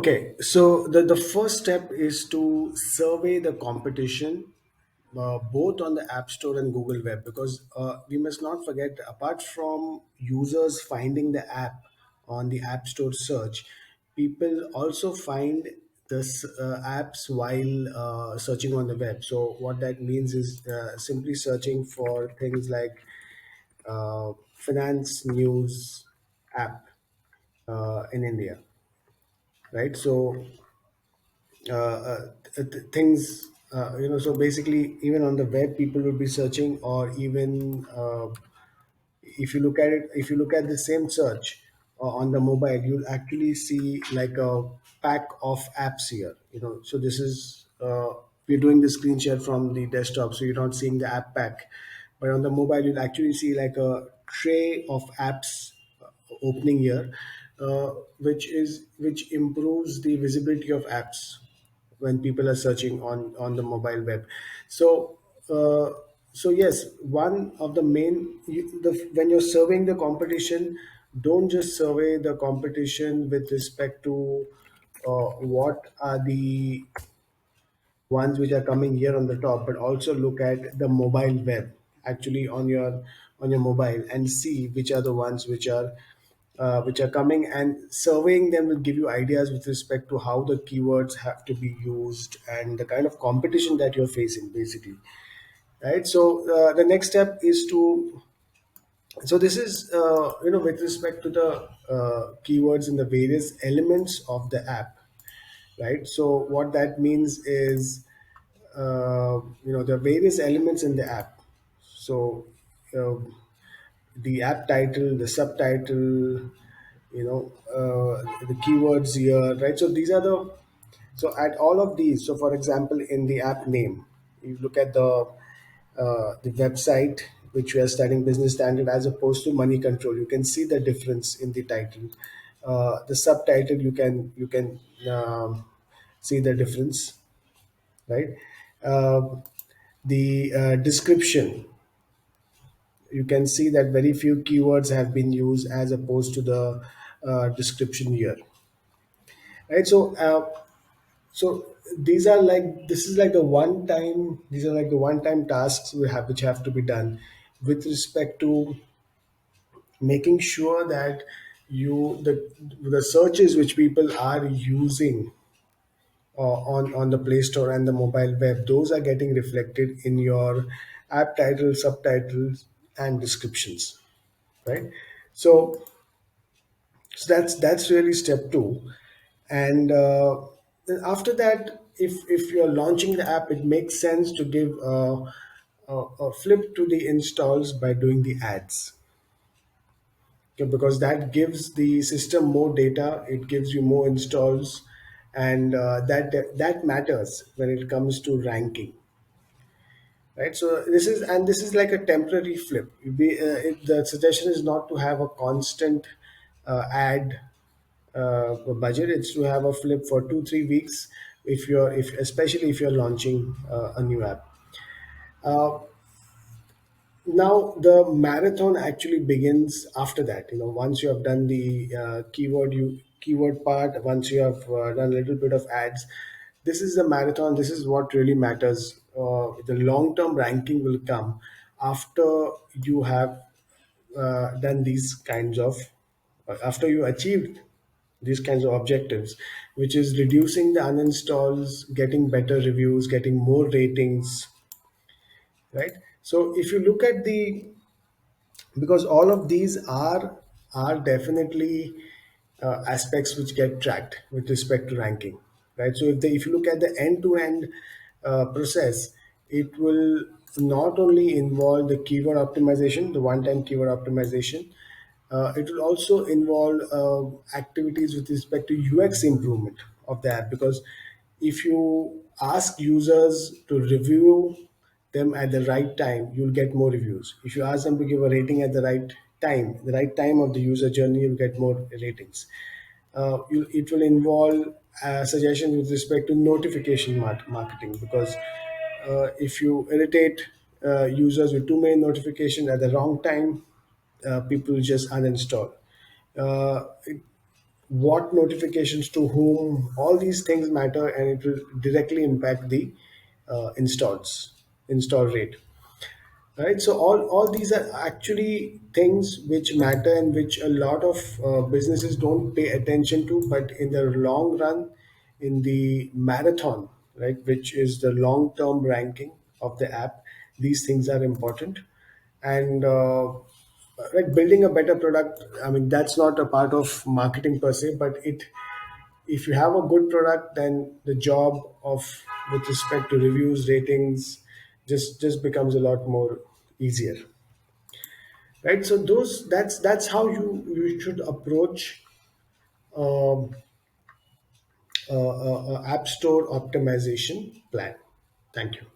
Okay, so the first step is to survey the competition both on the App Store and Google Web, because we must not forget, apart from users finding the app on the App Store search, people also find the apps while searching on the web. So what that means is simply searching for things like finance news app in India, right? So things so basically, even on the web people will be searching, or even if you look at the same search on the mobile, you'll actually see like a pack of apps here, so this is we're doing the screen share from the desktop, so you're not seeing the app pack, but on the mobile you'll actually see like a tray of apps opening here, which improves the visibility of apps when people are searching on the mobile web. So so yes, one of the main when you're surveying the competition, don't just survey the competition with respect to what are the ones which are coming here on the top, but also look at the mobile web actually on your mobile, and see which are the ones which are coming, and surveying them will give you ideas with respect to how the keywords have to be used and the kind of competition that you're facing, basically, right? So the next step is to, so this is with respect to the keywords in the various elements of the app, right? So what that means is there are various elements in the app. So uh, the app title, the subtitle, the keywords here, right? So these are the, so at all of these, so for example, in the app name, you look at the website which we are studying, business standard, as opposed to money control. You can see the difference in the title. The subtitle, you can see the difference, right? Uh, the description, you can see that very few keywords have been used as opposed to the description here, right? So these are like, this is like the one time, these are like the one time tasks we have, which have to be done with respect to making sure that the searches which people are using on the Play Store and the mobile web, those are getting reflected in your app titles, subtitles, and descriptions, right? So, so that's really step two, and then after that, if you're launching the app, it makes sense to give a flip to the installs by doing the ads. Okay, because that gives the system more data, it gives you more installs, and that matters when it comes to ranking, right? So this is like a temporary flip. The suggestion is not to have a constant ad budget. It's to have a flip for 2 3 weeks, if especially if you're launching a new app. uh, Now the marathon actually begins after that. Once you have done the keyword part, once you have done a little bit of ads, this is the marathon. This is what really matters. The long term ranking will come after you have done these kinds of after you achieved these kinds of objectives, which is reducing the uninstalls, getting better reviews, getting more ratings, right? So if you look at the, because all of these are definitely aspects which get tracked with respect to ranking, right? So if you look at the end to end process, it will not only involve the keyword optimization, the one time keyword optimization, it will also involve activities with respect to UX improvement of the app, because if you ask users to review them at the right time, you'll get more reviews. If you ask them to give a rating at the right time of the user journey, you'll get more ratings. It will involve suggestions with respect to notification marketing, because if you irritate users with too many notifications at the wrong time, people just uninstall. Uh, what notifications to whom, all these things matter, and it will directly impact the install rate, right? So all these are actually things which matter and which a lot of businesses don't pay attention to, but in the long run, in the marathon, right, which is the long term ranking of the app, these things are important. And like building a better product, I mean, that's not a part of marketing per se, but it, if you have a good product, then the job of, with respect to reviews, ratings, just becomes a lot more easier, right? So those, that's how you should approach um, app store optimization plan. Thank you.